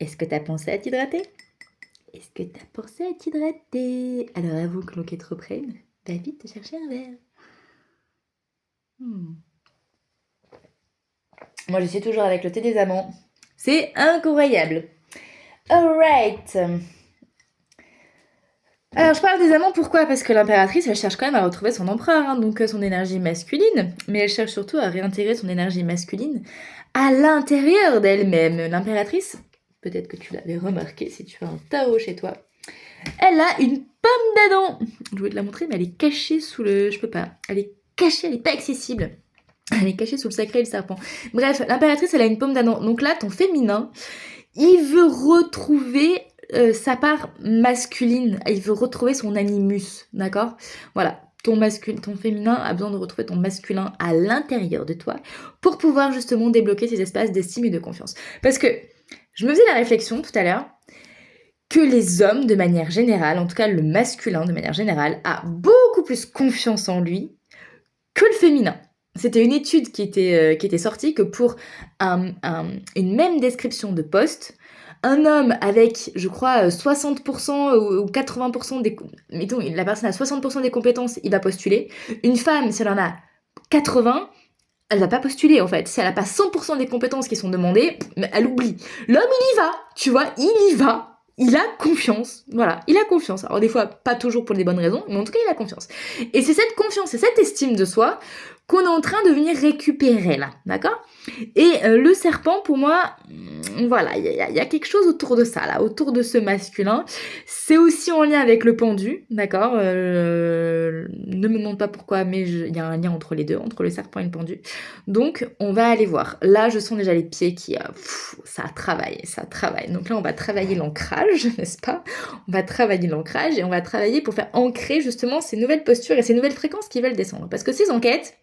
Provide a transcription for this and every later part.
Est-ce que t'as pensé à t'hydrater? Est-ce que t'as pensé à t'hydrater? Alors avoue que l'enquête reprenne, va vite te chercher un verre. Moi je suis toujours avec le thé des amants. C'est incroyable. Alright. Alors je parle des amants pourquoi? Parce que l'impératrice elle cherche quand même à retrouver son empereur, hein, donc son énergie masculine, mais elle cherche surtout à réintégrer son énergie masculine à l'intérieur d'elle-même. L'impératrice, peut-être que tu l'avais remarqué si tu as un tarot chez toi, elle a une pomme d'Adam. Je voulais te la montrer mais elle est cachée sous le... Je peux pas. Elle est cachée, elle est pas accessible. Elle est cachée sous le sacré et le serpent. Bref, l'impératrice elle a une pomme d'Adam. Donc là ton féminin, il veut retrouver sa part masculine, il veut retrouver son animus, d'accord? Voilà, ton féminin a besoin de retrouver ton masculin à l'intérieur de toi pour pouvoir justement débloquer ces espaces d'estime et de confiance. Parce que je me faisais la réflexion tout à l'heure que les hommes, de manière générale, en tout cas le masculin de manière générale, a beaucoup plus confiance en lui que le féminin. C'était une étude qui était sortie que pour une même description de poste, un homme avec, je crois, 60% ou 80% des... Mettons, la personne a 60% des compétences, il va postuler. Une femme, si elle en a 80, elle va pas postuler, en fait. Si elle a pas 100% des compétences qui sont demandées, elle oublie. L'homme, il y va, tu vois, il y va. Il a confiance, voilà, il a confiance. Alors des fois, pas toujours pour les bonnes raisons, mais en tout cas, il a confiance. Et c'est cette confiance et cette estime de soi qu'on est en train de venir récupérer là, d'accord? Et le serpent, pour moi, voilà, il y a quelque chose autour de ça, là, autour de ce masculin. C'est aussi en lien avec le pendu, d'accord? Ne me demande pas pourquoi, mais il y a un lien entre les deux, entre le serpent et le pendu. Donc, on va aller voir. Là, je sens déjà les pieds qui... ça travaille, ça travaille. Donc là, on va travailler l'ancrage, n'est-ce pas? On va travailler l'ancrage et on va travailler pour faire ancrer justement ces nouvelles postures et ces nouvelles fréquences qui veulent descendre. Parce que ces enquêtes,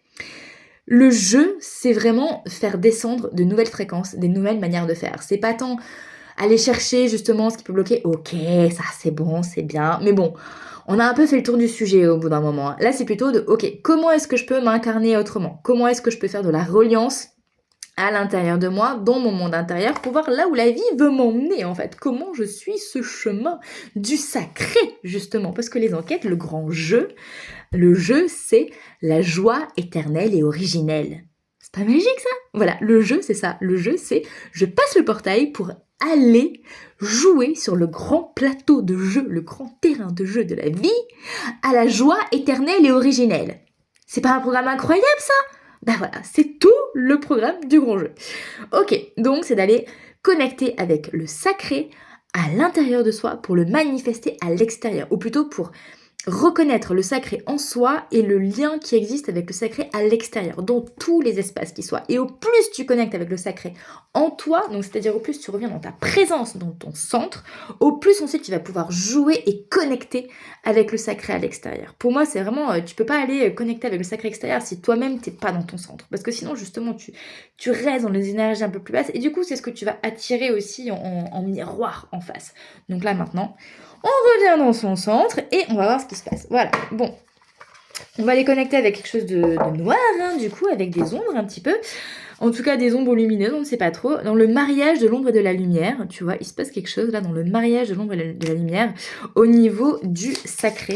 le jeu, c'est vraiment faire descendre de nouvelles fréquences, des nouvelles manières de faire. C'est pas tant aller chercher justement ce qui peut bloquer. Ok, ça c'est bon, c'est bien. Mais bon, on a un peu fait le tour du sujet au bout d'un moment. Là, c'est plutôt de, ok, comment est-ce que je peux m'incarner autrement? Comment est-ce que je peux faire de la reliance à l'intérieur de moi, dans mon monde intérieur, pour voir là où la vie veut m'emmener en fait. Comment je suis ce chemin du sacré, justement. Parce que les enquêtes, le jeu, c'est la joie éternelle et originelle. C'est pas magique ça? Voilà, le jeu, c'est ça. Le jeu, c'est je passe le portail pour aller jouer sur le grand plateau de jeu, le grand terrain de jeu de la vie, à la joie éternelle et originelle. C'est pas un programme incroyable ça? Ben voilà, c'est tout le programme du grand jeu. Ok, donc c'est d'aller connecter avec le sacré à l'intérieur de soi pour le manifester à l'extérieur, ou plutôt pour reconnaître le sacré en soi et le lien qui existe avec le sacré à l'extérieur, dans tous les espaces qui soient. Et au plus tu connectes avec le sacré en toi, donc c'est-à-dire au plus tu reviens dans ta présence, dans ton centre, au plus ensuite tu vas pouvoir jouer et connecter avec le sacré à l'extérieur. Pour moi, c'est vraiment, tu peux pas aller connecter avec le sacré extérieur si toi-même t'es pas dans ton centre, parce que sinon justement tu restes dans les énergies un peu plus basses, et du coup c'est ce que tu vas attirer aussi en miroir en face. Donc là maintenant, on revient dans son centre et on va voir ce qui se passe. Voilà, bon. On va les connecter avec quelque chose de noir, hein, du coup, avec des ombres un petit peu. En tout cas, des ombres lumineuses, on ne sait pas trop. Dans le mariage de l'ombre et de la lumière, tu vois, il se passe quelque chose là dans le mariage de l'ombre et de la lumière au niveau du sacré.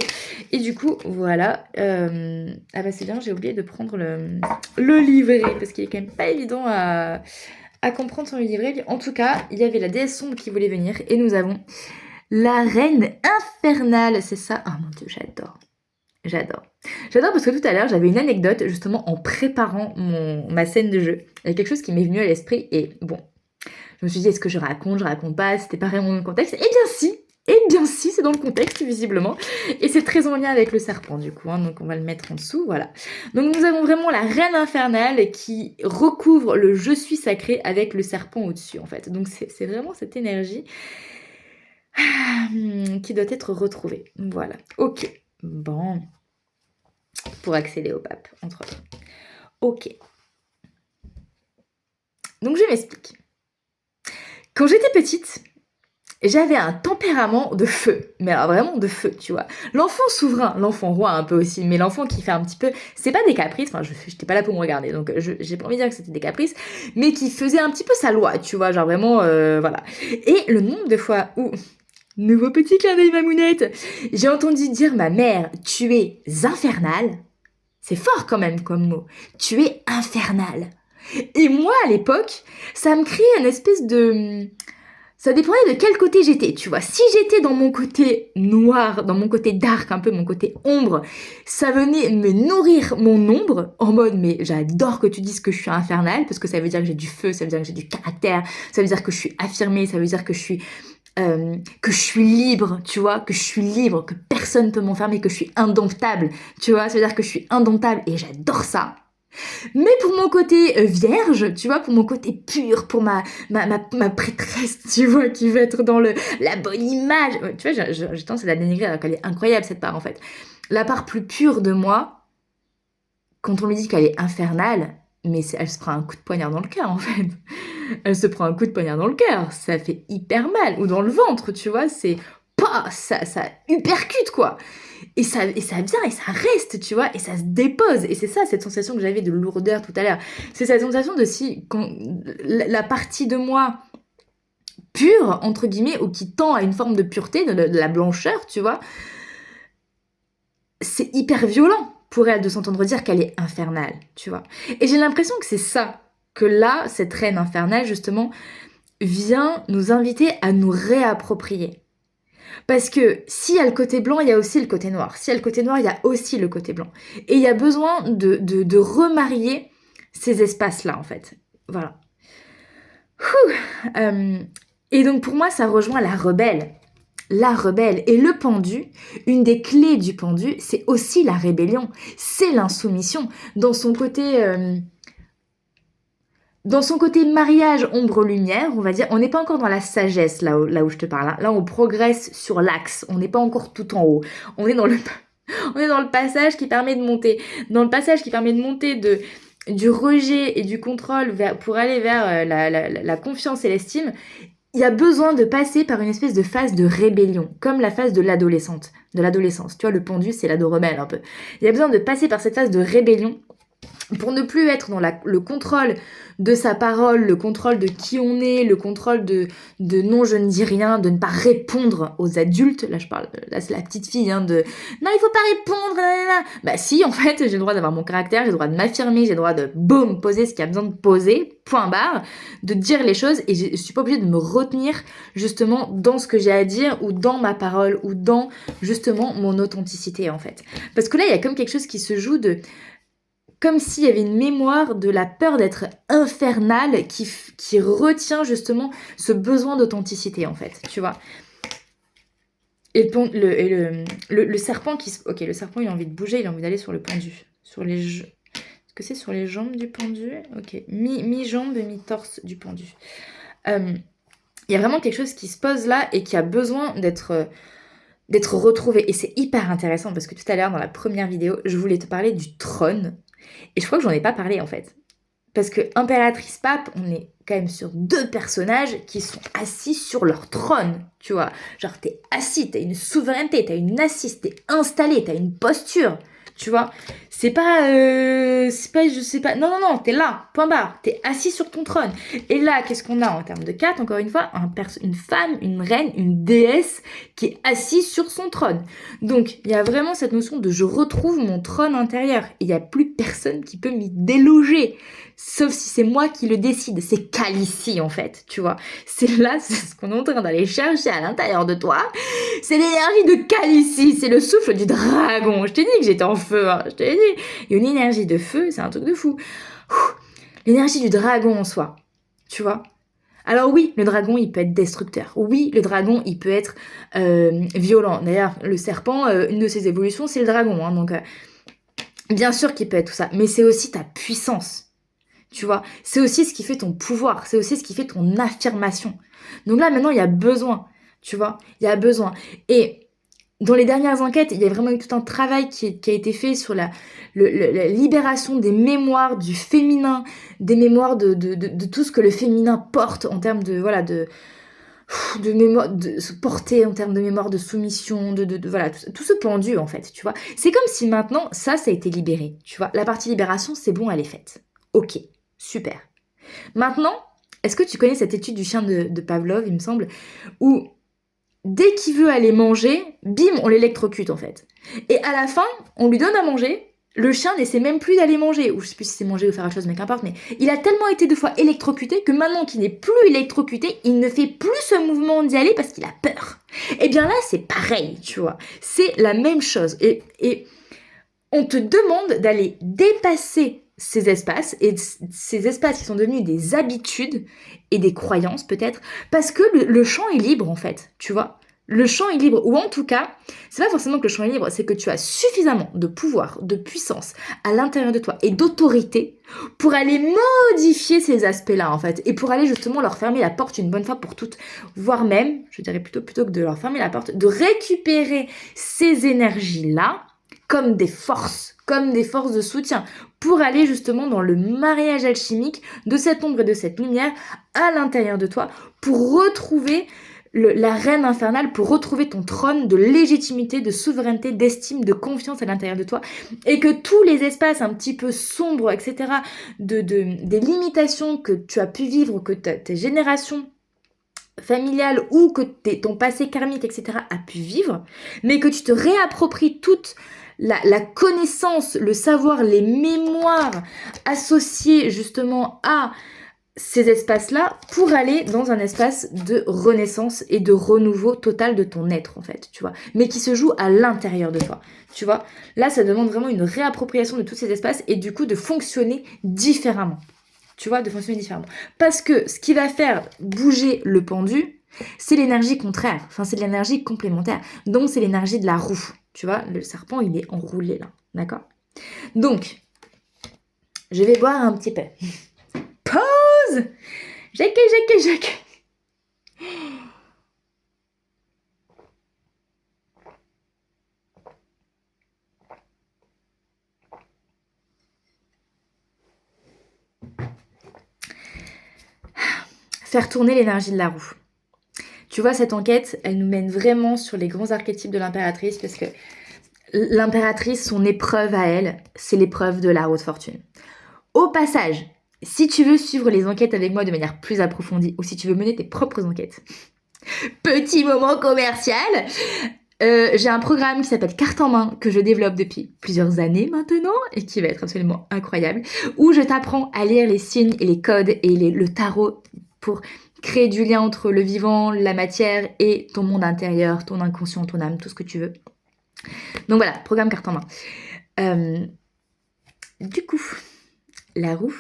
Et du coup, voilà. Ah bah c'est bien, j'ai oublié de prendre le livret parce qu'il est quand même pas évident à comprendre son livret. En tout cas, il y avait la déesse sombre qui voulait venir et nous avons la reine infernale, c'est ça? Oh mon dieu, j'adore. J'adore. J'adore parce que tout à l'heure, j'avais une anecdote justement en préparant ma scène de jeu. Il y a quelque chose qui m'est venu à l'esprit et bon, je me suis dit, est-ce que je raconte pas, c'était pas vraiment dans le contexte. Eh bien si, c'est dans le contexte visiblement. Et c'est très en lien avec le serpent du coup, hein, donc on va le mettre en dessous, voilà. Donc nous avons vraiment la reine infernale qui recouvre le je suis sacré avec le serpent au-dessus en fait. Donc c'est vraiment cette énergie qui doit être retrouvée. Voilà, ok. Bon, pour accéder au pape, entre autres. Ok. Donc je m'explique. Quand j'étais petite, J'avais un tempérament de feu, mais alors vraiment de feu, tu vois. L'enfant souverain, l'enfant roi un peu aussi, mais l'enfant qui fait un petit peu, c'est pas des caprices, enfin j'étais pas là pour me regarder, donc j'ai pas envie de dire que c'était des caprices, mais qui faisait un petit peu sa loi, tu vois, genre vraiment, voilà. Et le nombre de fois où, nouveau petit clin d'œil mamounette, j'ai entendu dire ma mère, tu es infernale, c'est fort quand même comme mot, tu es infernale. Et moi à l'époque, ça me créait une espèce de... Ça dépendait de quel côté j'étais, tu vois. Si j'étais dans mon côté noir, dans mon côté dark, un peu mon côté ombre, ça venait me nourrir mon ombre, en mode, mais j'adore que tu dises que je suis infernale, parce que ça veut dire que j'ai du feu, ça veut dire que j'ai du caractère, ça veut dire que je suis affirmée, ça veut dire que je suis libre, tu vois, que je suis libre, que personne peut m'enfermer, que je suis indomptable, tu vois, ça veut dire que je suis indomptable, et j'adore ça. Mais pour mon côté vierge, tu vois, pour mon côté pur, pour ma prêtresse, tu vois, qui veut être dans la bonne image. Ouais, tu vois, j'ai tendance à la dénigrer alors qu'elle est incroyable, cette part, en fait. La part plus pure de moi, quand on lui dit qu'elle est infernale, mais elle se prend un coup de poignard dans le cœur, en fait. Elle se prend un coup de poignard dans le cœur. Ça fait hyper mal. Ou dans le ventre, tu vois, c'est... Pas, ça hypercute, quoi. Et ça vient et ça reste, tu vois, et ça se dépose. Et c'est ça, cette sensation que j'avais de lourdeur tout à l'heure. C'est cette sensation de si, quand la partie de moi pure, entre guillemets, ou qui tend à une forme de pureté, de la blancheur, tu vois, c'est hyper violent pour elle de s'entendre dire qu'elle est infernale, tu vois. Et j'ai l'impression que c'est ça, que là, cette reine infernale, justement, vient nous inviter à nous réapproprier. Parce que s'il y a le côté blanc, il y a aussi le côté noir. S'il y a le côté noir, il y a aussi le côté blanc. Et il y a besoin de remarier ces espaces-là, en fait. Voilà. Et donc pour moi, ça rejoint la rebelle. La rebelle. Et le pendu, une des clés du pendu, c'est aussi la rébellion. C'est l'insoumission. Dans son côté... mariage ombre-lumière, on va dire, on n'est pas encore dans la sagesse là où je te parle. Hein. Là, on progresse sur l'axe. On n'est pas encore tout en haut. On est dans le passage qui permet de monter. Dans le passage qui permet de monter du rejet et du contrôle pour aller vers la confiance et l'estime. Il y a besoin de passer par une espèce de phase de rébellion, comme la phase de l'adolescence. Tu vois, le pendu, c'est l'ado rebelle un peu. Il y a besoin de passer par cette phase de rébellion pour ne plus être dans le contrôle de sa parole, le contrôle de qui on est, le contrôle de non, je ne dis rien, de ne pas répondre aux adultes. Là, c'est la petite fille, hein, de non, il faut pas répondre, nanana. Bah si, en fait, j'ai le droit d'avoir mon caractère, j'ai le droit de m'affirmer, j'ai le droit de, boum, poser ce qu'il y a besoin de poser, point barre, de dire les choses, et je suis pas obligée de me retenir, justement, dans ce que j'ai à dire, ou dans ma parole, ou dans, justement, mon authenticité, en fait. Parce que là, il y a comme quelque chose qui se joue comme s'il y avait une mémoire de la peur d'être infernale qui retient justement ce besoin d'authenticité, en fait, tu vois. Et le serpent Ok, le serpent, il a envie de bouger, il a envie d'aller sur le pendu. Est-ce que c'est sur les jambes du pendu? Ok, mi-jambe, mi-torse du pendu. Il y a vraiment quelque chose qui se pose là et qui a besoin d'être retrouvé. Et c'est hyper intéressant parce que tout à l'heure, dans la première vidéo, je voulais te parler du trône. Et je crois que j'en ai pas parlé en fait. Parce que impératrice pape, on est quand même sur deux personnages qui sont assis sur leur trône, tu vois. Genre t'es assis, t'as une souveraineté, t'as une assise, t'es installé, t'as une posture, tu vois. C'est pas, je sais pas, non, t'es là, point barre, t'es assis sur ton trône. Et là, qu'est-ce qu'on a en termes de carte, encore une fois, une femme, une reine, une déesse qui est assise sur son trône. Donc, il y a vraiment cette notion de je retrouve mon trône intérieur. Il n'y a plus personne qui peut m'y déloger. Sauf si c'est moi qui le décide. C'est Khaleesi, en fait, tu vois. C'est ce qu'on est en train d'aller chercher à l'intérieur de toi. C'est l'énergie de Khaleesi. C'est le souffle du dragon. Je t'ai dit que j'étais en feu, hein. Je t'ai dit. Il y a une énergie de feu, c'est un truc de fou. L'énergie du dragon en soi, tu vois. Alors oui, le dragon, il peut être destructeur. Oui, le dragon, il peut être violent. D'ailleurs, le serpent, une de ses évolutions, c'est le dragon. Hein, donc, bien sûr qu'il peut être tout ça. Mais c'est aussi ta puissance. Tu vois, c'est aussi ce qui fait ton pouvoir, c'est aussi ce qui fait ton affirmation. Donc là, maintenant, il y a besoin, tu vois, il y a besoin. Et dans les dernières enquêtes, il y a vraiment eu tout un travail qui a été fait sur la libération des mémoires du féminin, des mémoires de tout ce que le féminin porte en termes de de mémoire, de se porter en termes de mémoire de soumission, voilà, tout ce pendu en fait, tu vois. C'est comme si maintenant, ça a été libéré, tu vois. La partie libération, c'est bon, elle est faite. Ok, super. Maintenant, est-ce que tu connais cette étude du chien de Pavlov, il me semble, où dès qu'il veut aller manger, bim, on l'électrocute en fait. Et à la fin, on lui donne à manger, le chien n'essaie même plus d'aller manger, ou je sais plus si c'est manger ou faire autre chose, mais qu'importe, mais il a tellement été 2 fois électrocuté que maintenant qu'il n'est plus électrocuté, il ne fait plus ce mouvement d'y aller parce qu'il a peur. Et bien là, c'est pareil, tu vois. C'est la même chose. Et on te demande d'aller dépasser ces espaces, et ces espaces qui sont devenus des habitudes et des croyances peut-être, parce que le champ est libre en fait, tu vois. Le champ est libre, ou en tout cas, c'est pas forcément que le champ est libre, c'est que tu as suffisamment de pouvoir, de puissance à l'intérieur de toi et d'autorité pour aller modifier ces aspects-là en fait, et pour aller justement leur fermer la porte une bonne fois pour toutes, voire même, je dirais plutôt que de leur fermer la porte, de récupérer ces énergies-là comme des forces de soutien, pour aller justement dans le mariage alchimique de cette ombre et de cette lumière à l'intérieur de toi, pour retrouver la reine infernale, pour retrouver ton trône de légitimité, de souveraineté, d'estime, de confiance à l'intérieur de toi, et que tous les espaces un petit peu sombres, etc., des limitations que tu as pu vivre, que tes générations familiales ou que ton passé karmique, etc., a pu vivre, mais que tu te réappropries toute la connaissance, le savoir, les mémoires associées justement à ces espaces-là pour aller dans un espace de renaissance et de renouveau total de ton être en fait, tu vois, mais qui se joue à l'intérieur de toi, tu vois. Là, ça demande vraiment une réappropriation de tous ces espaces et du coup de fonctionner différemment, tu vois, de fonctionner différemment. Parce que ce qui va faire bouger le pendu, c'est l'énergie contraire, enfin c'est l'énergie complémentaire, donc c'est l'énergie de la roue, tu vois, le serpent il est enroulé là, d'accord. Donc, je vais boire un petit peu. Pause. Jacques. Faire tourner l'énergie de la roue. Tu vois, cette enquête, elle nous mène vraiment sur les grands archétypes de l'impératrice, parce que l'impératrice, son épreuve à elle, c'est l'épreuve de la roue de fortune. Au passage, si tu veux suivre les enquêtes avec moi de manière plus approfondie, ou si tu veux mener tes propres enquêtes, petit moment commercial, j'ai un programme qui s'appelle Carte en main, que je développe depuis plusieurs années maintenant, et qui va être absolument incroyable, où je t'apprends à lire les signes et les codes et le tarot pour créer du lien entre le vivant, la matière et ton monde intérieur, ton inconscient, ton âme, tout ce que tu veux. Donc voilà, programme Carte en main. Du coup, la roue,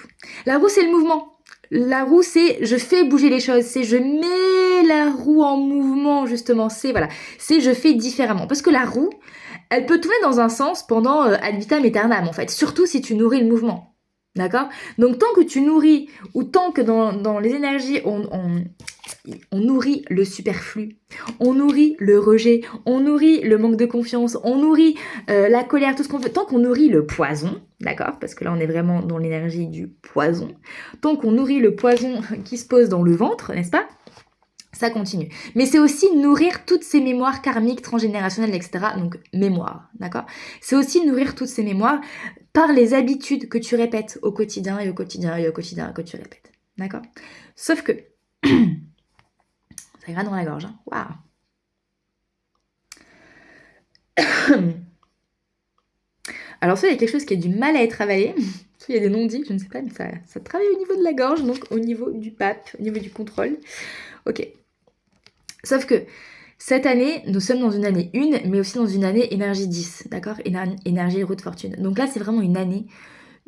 c'est le mouvement. La roue, c'est je fais bouger les choses, c'est je mets la roue en mouvement, justement, c'est je fais différemment. Parce que la roue, elle peut tourner dans un sens pendant ad vitam aeternam, en fait, surtout si tu nourris le mouvement. D'accord? Donc tant que tu nourris, ou tant que dans les énergies, on nourrit le superflu, on nourrit le rejet, on nourrit le manque de confiance, on nourrit la colère, tout ce qu'on veut, tant qu'on nourrit le poison, d'accord? Parce que là on est vraiment dans l'énergie du poison, tant qu'on nourrit le poison qui se pose dans le ventre, n'est-ce pas? Ça continue. Mais c'est aussi nourrir toutes ces mémoires karmiques, transgénérationnelles, etc. Donc, mémoire, d'accord? C'est aussi nourrir toutes ces mémoires par les habitudes que tu répètes au quotidien et au quotidien et au quotidien que tu répètes, d'accord? Sauf que, ça ira dans la gorge, hein? Waouh! Alors, soit il y a quelque chose qui a du mal à être avalé, soit il y a des non-dits, je ne sais pas, mais ça travaille au niveau de la gorge, donc au niveau du pape, au niveau du contrôle. Ok. Sauf que cette année, nous sommes dans une année 1, mais aussi dans une année énergie 10, d'accord? Énergie roue de fortune. Donc là, c'est vraiment une année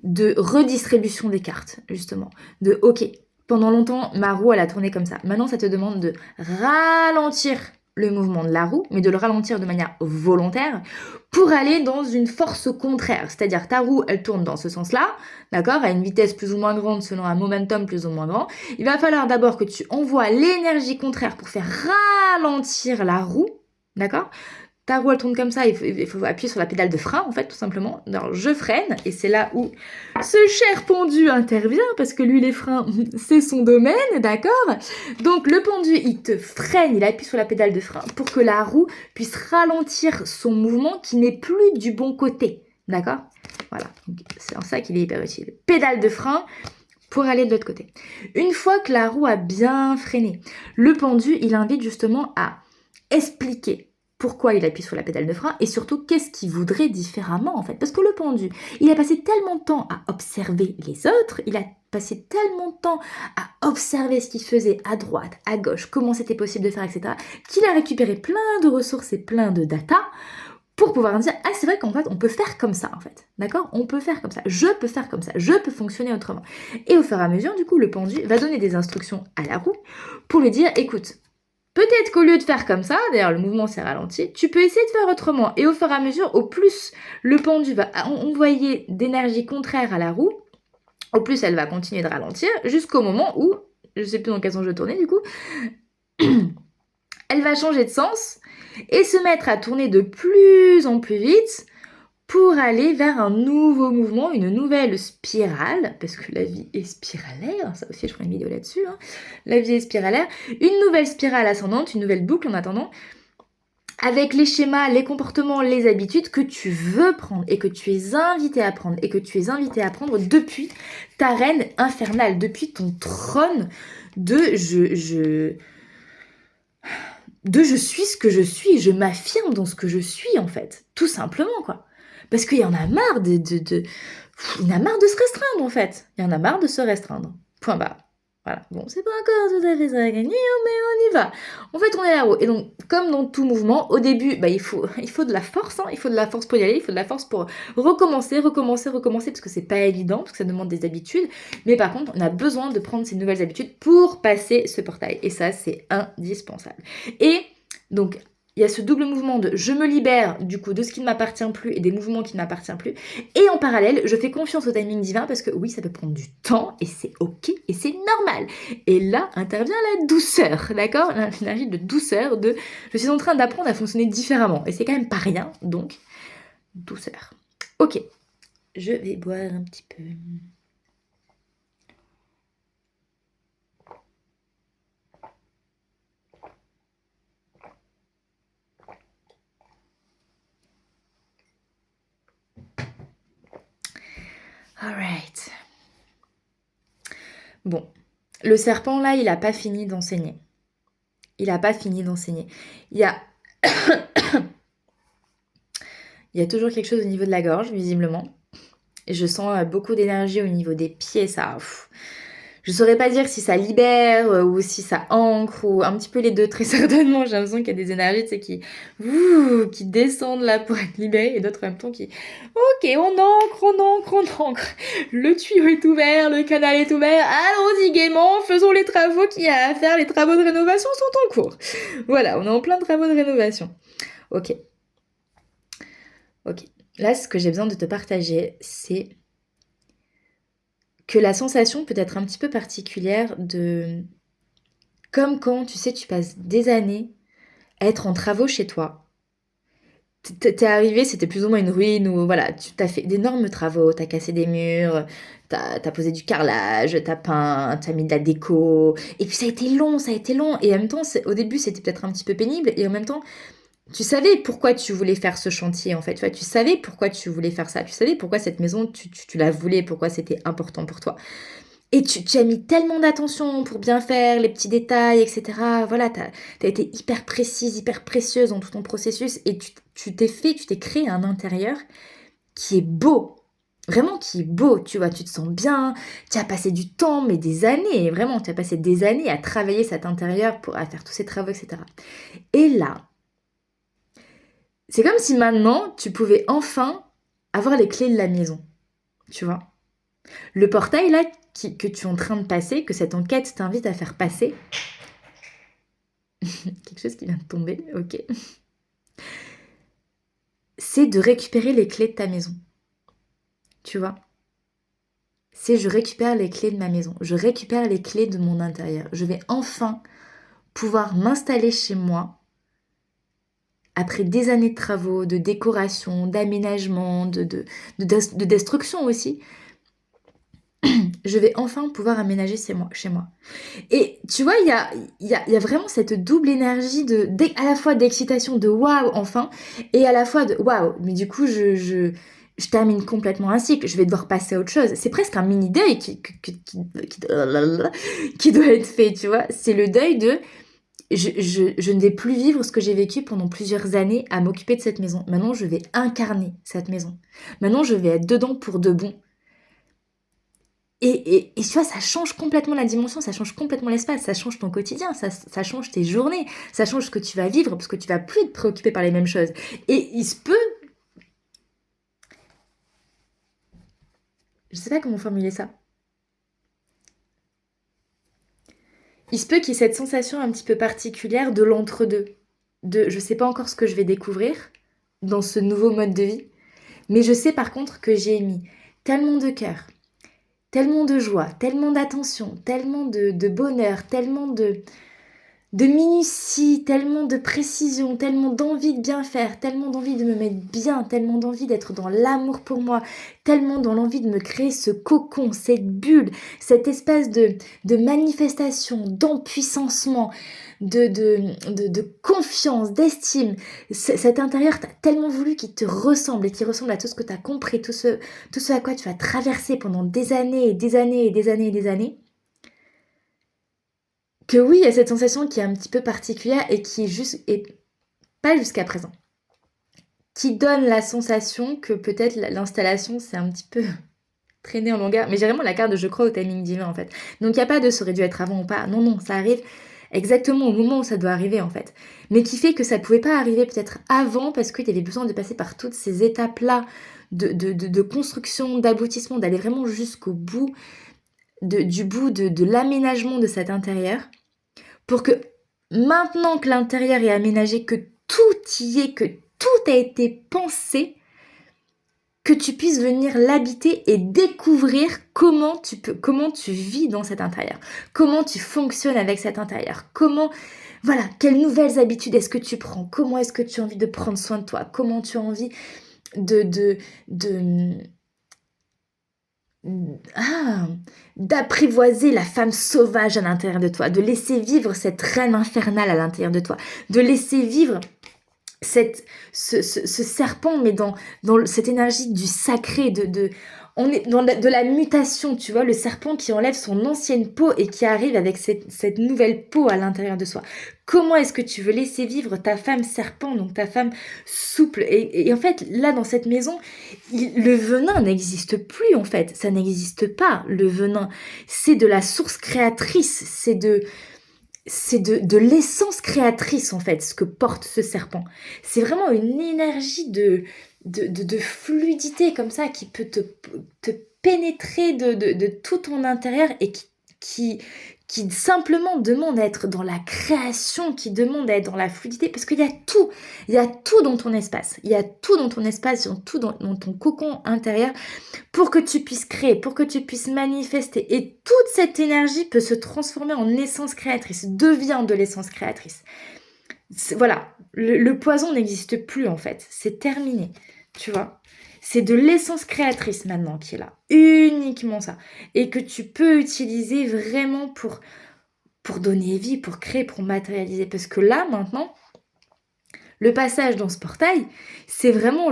de redistribution des cartes, justement. De, ok, pendant longtemps, ma roue, elle a tourné comme ça. Maintenant, ça te demande de ralentir le mouvement de la roue, mais de le ralentir de manière volontaire pour aller dans une force contraire. C'est-à-dire ta roue, elle tourne dans ce sens-là, d'accord, à une vitesse plus ou moins grande selon un momentum plus ou moins grand. Il va falloir d'abord que tu envoies l'énergie contraire pour faire ralentir la roue, d'accord, ta roue elle tourne comme ça, il faut appuyer sur la pédale de frein en fait tout simplement. Alors je freine et c'est là où ce cher pendu intervient parce que lui les freins c'est son domaine, d'accord? Donc le pendu il te freine, il appuie sur la pédale de frein pour que la roue puisse ralentir son mouvement qui n'est plus du bon côté, d'accord? Voilà, c'est en ça qu'il est hyper utile. Pédale de frein pour aller de l'autre côté. Une fois que la roue a bien freiné, le pendu il invite justement à expliquer pourquoi il appuie sur la pédale de frein et surtout qu'est-ce qu'il voudrait différemment en fait. Parce que le pendu, il a passé tellement de temps à observer les autres, il a passé tellement de temps à observer ce qu'il faisait à droite, à gauche, comment c'était possible de faire, etc., qu'il a récupéré plein de ressources et plein de data pour pouvoir dire « Ah, c'est vrai qu'en fait, on peut faire comme ça, en fait. D'accord? On peut faire comme ça. Je peux faire comme ça. Je peux fonctionner autrement. » Et au fur et à mesure, du coup, le pendu va donner des instructions à la roue pour lui dire « Écoute, peut-être qu'au lieu de faire comme ça, d'ailleurs le mouvement s'est ralenti, tu peux essayer de faire autrement. » Et au fur et à mesure, au plus le pendu va envoyer d'énergie contraire à la roue, au plus elle va continuer de ralentir, jusqu'au moment où, je ne sais plus dans quel sens je tournais du coup, elle va changer de sens et se mettre à tourner de plus en plus vite pour aller vers un nouveau mouvement, une nouvelle spirale, parce que la vie est spiralaire, ça aussi je ferai une vidéo là-dessus, hein. La vie est spiralaire, une nouvelle spirale ascendante, une nouvelle boucle en attendant, avec les schémas, les comportements, les habitudes que tu veux prendre et que tu es invité à prendre et que tu es invité à prendre depuis ta reine infernale, depuis ton trône de je suis ce que je suis, je m'affirme dans ce que je suis en fait, tout simplement quoi. Parce qu'il y en a marre il y en a marre de se restreindre en fait, il y en a marre de se restreindre, point barre. Voilà, bon c'est pas encore tout à fait ça à gagner, mais on y va. On fait tourner la roue, et donc comme dans tout mouvement, au début il faut de la force, hein. Il faut de la force pour y aller, il faut de la force pour recommencer, parce que c'est pas évident, parce que ça demande des habitudes, mais par contre on a besoin de prendre ces nouvelles habitudes pour passer ce portail, et ça c'est indispensable. Et donc, il y a ce double mouvement de je me libère du coup de ce qui ne m'appartient plus et des mouvements qui ne m'appartiennent plus. Et en parallèle, je fais confiance au timing divin parce que oui, ça peut prendre du temps et c'est ok et c'est normal. Et là intervient la douceur, d'accord? L'énergie de douceur, de je suis en train d'apprendre à fonctionner différemment. Et c'est quand même pas rien, donc douceur. Ok, je vais boire un petit peu. Alright. Bon, le serpent là, il a pas fini d'enseigner. Il a pas fini d'enseigner. Il y a... Il y a toujours quelque chose au niveau de la gorge, visiblement. Et je sens beaucoup d'énergie au niveau des pieds, ça... Je saurais pas dire si ça libère ou si ça ancre ou un petit peu les deux très certainement. J'ai l'impression qu'il y a des énergies, tu sais, qui descendent là pour être libérées et d'autres en même temps qui... Ok, on ancre. Le tuyau est ouvert, le canal est ouvert. Allons-y gaiement, faisons les travaux qu'il y a à faire. Les travaux de rénovation sont en cours. Voilà, on est en plein de travaux de rénovation. Ok. Là, ce que j'ai besoin de te partager, c'est que la sensation peut être un petit peu particulière de... Comme quand, tu sais, tu passes des années à être en travaux chez toi. T'es arrivé, c'était plus ou moins une ruine où, voilà, tu t'as fait d'énormes travaux, t'as cassé des murs, t'as posé du carrelage, t'as peint, t'as mis de la déco. Et puis ça a été long. Et en même temps, au début, c'était peut-être un petit peu pénible. Et en même temps, tu savais pourquoi tu voulais faire ce chantier, en fait. Tu savais pourquoi tu voulais faire ça. Tu savais pourquoi cette maison, tu la voulais, pourquoi c'était important pour toi. Et tu as mis tellement d'attention pour bien faire, les petits détails, etc. Voilà, t'as été hyper précise, hyper précieuse dans tout ton processus. Et tu t'es créé un intérieur qui est beau. Vraiment qui est beau, tu vois, tu te sens bien, tu as passé du temps, mais des années, vraiment, tu as passé des années à travailler cet intérieur, à faire tous ces travaux, etc. Et là, c'est comme si maintenant, tu pouvais enfin avoir les clés de la maison, tu vois. Le portail, là, que tu es en train de passer, que cette enquête t'invite à faire passer, quelque chose qui vient de tomber, ok, c'est de récupérer les clés de ta maison, tu vois. C'est je récupère les clés de ma maison, je récupère les clés de mon intérieur. Je vais enfin pouvoir m'installer chez moi après des années de travaux, de décoration, d'aménagement, de destruction aussi, je vais enfin pouvoir aménager chez moi. Et tu vois, il y a vraiment cette double énergie à la fois d'excitation, de waouh, enfin, et à la fois de waouh, mais du coup, je termine complètement un cycle, je vais devoir passer à autre chose. C'est presque un mini deuil qui doit être fait, tu vois. C'est le deuil de je ne vais plus vivre ce que j'ai vécu pendant plusieurs années à m'occuper de cette maison. Maintenant, je vais incarner cette maison. Maintenant, je vais être dedans pour de bon. Et tu vois, ça change complètement la dimension, ça change complètement l'espace, ça change ton quotidien, ça change tes journées, ça change ce que tu vas vivre parce que tu vas plus te préoccuper par les mêmes choses. Et il se peut, je sais pas comment formuler ça, il se peut qu'il y ait cette sensation un petit peu particulière de l'entre-deux, de je sais pas encore ce que je vais découvrir dans ce nouveau mode de vie, mais je sais par contre que j'ai mis tellement de cœur, tellement de joie, tellement d'attention, tellement de bonheur, tellement de minutie, tellement de précision, tellement d'envie de bien faire, tellement d'envie de me mettre bien, tellement d'envie d'être dans l'amour pour moi, tellement dans l'envie de me créer ce cocon, cette bulle, cette espèce de manifestation, d'empuissancement, de confiance, d'estime. Cet intérieur, t'as tellement voulu qu'il te ressemble et qu'il ressemble à tout ce que t'as compris, tout ce à quoi tu vas traverser pendant des années et des années et des années et des années. Que oui, il y a cette sensation qui est un petit peu particulière et qui est juste, et pas jusqu'à présent, qui donne la sensation que peut-être l'installation c'est un petit peu traîné en longueur, mais j'ai vraiment la carte de je crois au timing divin en fait. Donc il n'y a pas de ça aurait dû être avant ou pas, non, non, ça arrive exactement au moment où ça doit arriver en fait. Mais qui fait que ça pouvait pas arriver peut-être avant parce qu'il y avait besoin de passer par toutes ces étapes-là de construction, d'aboutissement, d'aller vraiment jusqu'au bout, du bout de l'aménagement de cet intérieur. Pour que maintenant que l'intérieur est aménagé, que tout y est, que tout a été pensé, que tu puisses venir l'habiter et découvrir comment tu vis dans cet intérieur, comment tu fonctionnes avec cet intérieur, voilà, quelles nouvelles habitudes est-ce que tu prends, comment est-ce que tu as envie de prendre soin de toi, comment tu as envie de d'apprivoiser la femme sauvage à l'intérieur de toi, de laisser vivre cette reine infernale à l'intérieur de toi, de laisser vivre ce serpent, mais dans cette énergie du sacré, on est dans de la mutation, tu vois, le serpent qui enlève son ancienne peau et qui arrive avec cette nouvelle peau à l'intérieur de soi. Comment est-ce que tu veux laisser vivre ta femme serpent, donc ta femme souple et en fait, là, dans cette maison, le venin n'existe plus, en fait. Ça n'existe pas, le venin. C'est de la source créatrice, c'est de l'essence créatrice, en fait, ce que porte ce serpent. C'est vraiment une énergie de fluidité comme ça qui peut te pénétrer de tout ton intérieur et qui simplement demande à être dans la création, qui demande à être dans la fluidité, parce qu'il y a tout dans ton espace, il y a tout dans ton espace, tout dans ton cocon intérieur, pour que tu puisses créer, pour que tu puisses manifester. Et toute cette énergie peut se transformer en essence créatrice, devient de l'essence créatrice. Voilà, le poison n'existe plus en fait, c'est terminé, tu vois. C'est de l'essence créatrice maintenant qui est là, uniquement ça. Et que tu peux utiliser vraiment pour donner vie, pour créer, pour matérialiser. Parce que là, maintenant, le passage dans ce portail, c'est vraiment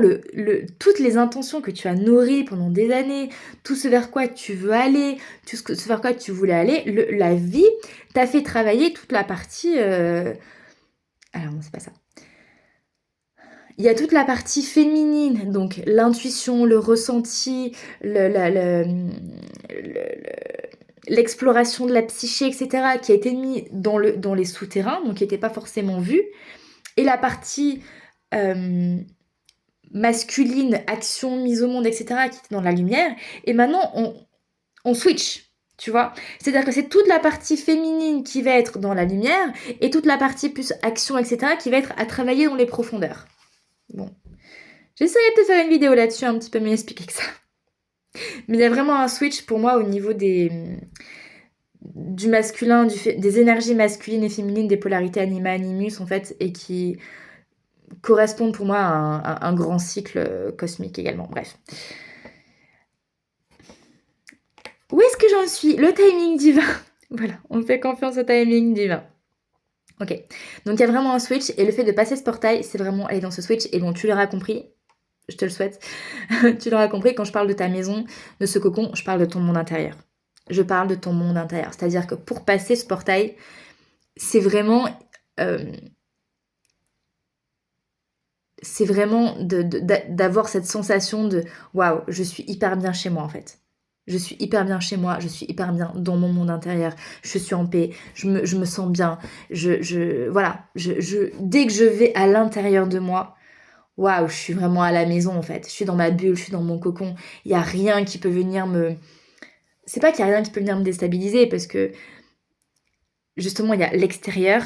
toutes les intentions que tu as nourries pendant des années, tout ce vers quoi tu veux aller, tout ce vers quoi tu voulais aller, la vie t'a fait travailler toute la partie... Alors non, c'est pas ça. Il y a toute la partie féminine, donc l'intuition, le ressenti, l'exploration de la psyché, etc., qui a été mis dans les souterrains, donc qui n'était pas forcément vu. Et la partie masculine, action, mise au monde, etc., qui était dans la lumière. Et maintenant, on switch. Tu vois, c'est-à-dire que c'est toute la partie féminine qui va être dans la lumière et toute la partie plus action, etc., qui va être à travailler dans les profondeurs. Bon, j'essaierai de te faire une vidéo là-dessus un petit peu mieux expliquée que ça. Mais il y a vraiment un switch pour moi au niveau du masculin, des énergies masculines et féminines, des polarités anima, animus en fait, et correspondent pour moi à un grand cycle cosmique également. Bref. Où est-ce que j'en suis? Le timing divin. Voilà, on fait confiance au timing divin. Ok, donc il y a vraiment un switch et le fait de passer ce portail, c'est vraiment aller dans ce switch. Et bon, tu l'auras compris, je te le souhaite, tu l'auras compris, quand je parle de ta maison, de ce cocon, je parle de ton monde intérieur. Je parle de ton monde intérieur. C'est-à-dire que pour passer ce portail, c'est vraiment d'avoir cette sensation de waouh, je suis hyper bien chez moi en fait. Je suis hyper bien chez moi, je suis hyper bien dans mon monde intérieur, je suis en paix, je me sens bien. Voilà, dès que je vais à l'intérieur de moi, waouh, je suis vraiment à la maison en fait. Je suis dans ma bulle, je suis dans mon cocon. Il n'y a rien qui peut venir me. C'est pas qu'il y a rien qui peut venir me déstabiliser parce que justement, il y a l'extérieur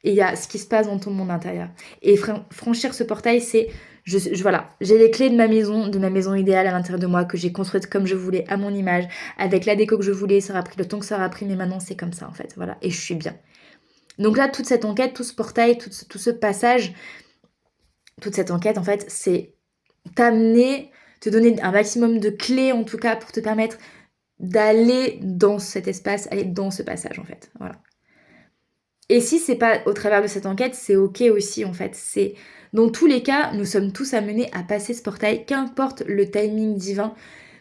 et il y a ce qui se passe dans ton monde intérieur. Et franchir ce portail, c'est, voilà, j'ai les clés de ma maison idéale à l'intérieur de moi, que j'ai construite comme je voulais, à mon image, avec la déco que je voulais, ça aura pris le temps que ça aura pris, mais maintenant c'est comme ça en fait, voilà, et je suis bien. Donc là, toute cette enquête, tout ce portail, tout ce passage, toute cette enquête, en fait, c'est t'amener, te donner un maximum de clés, en tout cas, pour te permettre d'aller dans cet espace, aller dans ce passage, en fait, voilà. Et si c'est pas au travers de cette enquête, c'est ok aussi en fait. C'est dans tous les cas, nous sommes tous amenés à passer ce portail, qu'importe le timing divin,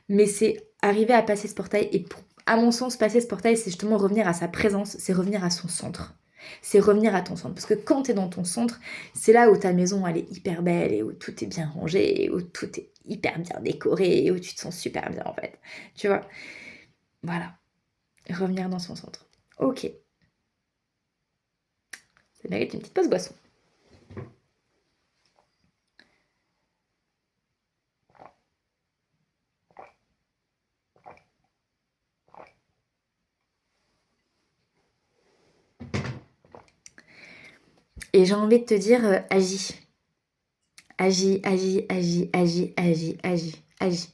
mais c'est arriver à passer ce portail. Et à mon sens, passer ce portail, c'est justement revenir à sa présence, c'est revenir à son centre. C'est revenir à ton centre. Parce que quand tu es dans ton centre, c'est là où ta maison elle est hyper belle et où tout est bien rangé, et où tout est hyper bien décoré et où tu te sens super bien en fait. Tu vois? Voilà. Revenir dans son centre. Ok. Ça mérite une petite pause boisson. Et j'ai envie de te dire, agis. Agis, agis, agis, agis, agis, agis, agis.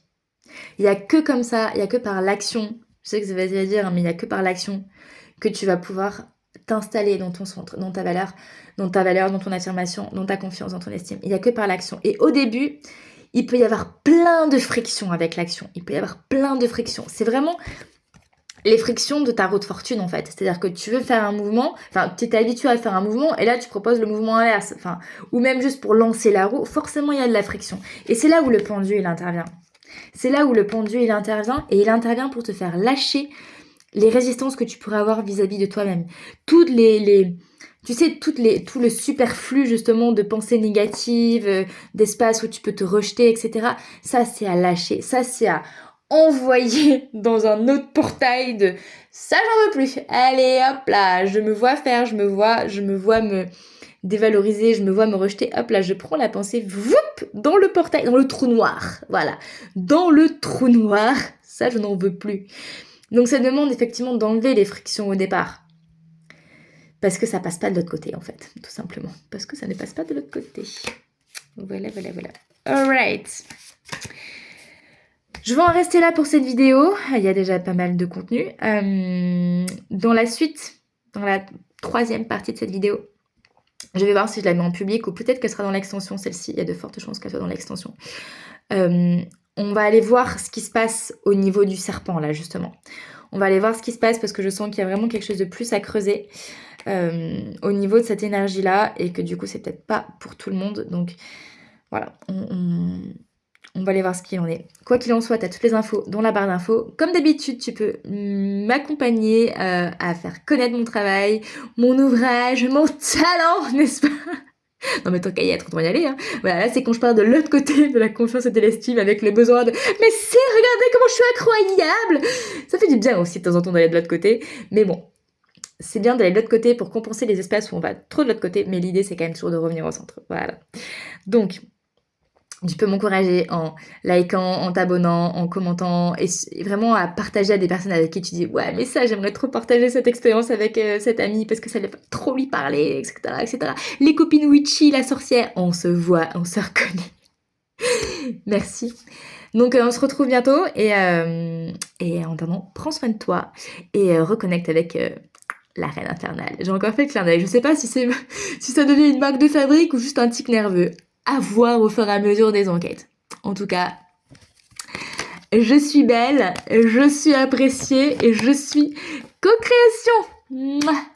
Il n'y a que comme ça, il n'y a que par l'action, je sais que c'est facile à dire, mais il n'y a que par l'action que tu vas pouvoir t'installer dans ton centre, dans ta valeur, dans ton affirmation, dans ta confiance, dans ton estime. Il n'y a que par l'action. Et au début, il peut y avoir plein de frictions avec l'action. Il peut y avoir plein de frictions. C'est vraiment les frictions de ta roue de fortune en fait. C'est-à-dire que tu veux faire un mouvement, enfin tu t'es habitué à faire un mouvement et là tu proposes le mouvement inverse, enfin, ou même juste pour lancer la roue, forcément il y a de la friction. Et c'est là où le pendule il intervient. C'est là où le pendule il intervient et il intervient pour te faire lâcher les résistances que tu pourrais avoir vis-à-vis de toi-même. Toutes tu sais, tout le superflu justement de pensées négatives, d'espace où tu peux te rejeter, etc. Ça c'est à lâcher, ça c'est à envoyer dans un autre portail de ça j'en veux plus, allez hop là, je me vois faire, je me vois me dévaloriser, je me vois me rejeter, hop là je prends la pensée, voup, dans le portail, dans le trou noir, voilà, dans le trou noir, ça je n'en veux plus. Donc ça demande effectivement d'enlever les frictions au départ, parce que ça passe pas de l'autre côté en fait, tout simplement, parce que ça ne passe pas de l'autre côté. Voilà. Alright. Je vais en rester là pour cette vidéo. Il y a déjà pas mal de contenu. Dans la suite, dans la troisième partie de cette vidéo, je vais voir si je la mets en public ou peut-être qu'elle sera dans l'extension, celle-ci. Il y a de fortes chances qu'elle soit dans l'extension. On va aller voir ce qui se passe au niveau du serpent, là, justement. On va aller voir ce qui se passe parce que je sens qu'il y a vraiment quelque chose de plus à creuser au niveau de cette énergie-là et que du coup, c'est peut-être pas pour tout le monde. Donc, voilà, on va aller voir ce qu'il en est. Quoi qu'il en soit, tu as toutes les infos dans la barre d'infos. Comme d'habitude, tu peux m'accompagner à faire connaître mon travail, mon ouvrage, mon talent, n'est-ce pas? Non mais tant qu'à y être, autant y aller. Hein. Voilà, là c'est quand je parle de l'autre côté de la confiance et de l'estime avec le besoin de mais c'est, regardez comment je suis incroyable. Ça fait du bien aussi de temps en temps d'aller de l'autre côté. Mais bon, c'est bien d'aller de l'autre côté pour compenser les espaces où on va trop de l'autre côté. Mais l'idée c'est quand même toujours de revenir au centre. Voilà. Donc, tu peux m'encourager en likant, en t'abonnant, en commentant et vraiment à partager à des personnes avec qui tu dis ouais mais ça j'aimerais trop partager cette expérience avec cette amie parce que ça va trop lui parler, etc., etc. Les copines Witchy, la sorcière, on se voit, on se reconnaît. Merci. Donc on se retrouve bientôt et en attendant prends soin de toi et reconnecte avec la reine infernale. J'ai encore fait le clin d'œil. Je sais pas si si ça devient une marque de fabrique ou juste un tic nerveux. À voir au fur et à mesure des enquêtes. En tout cas, je suis belle, je suis appréciée et je suis co-création. Mouah.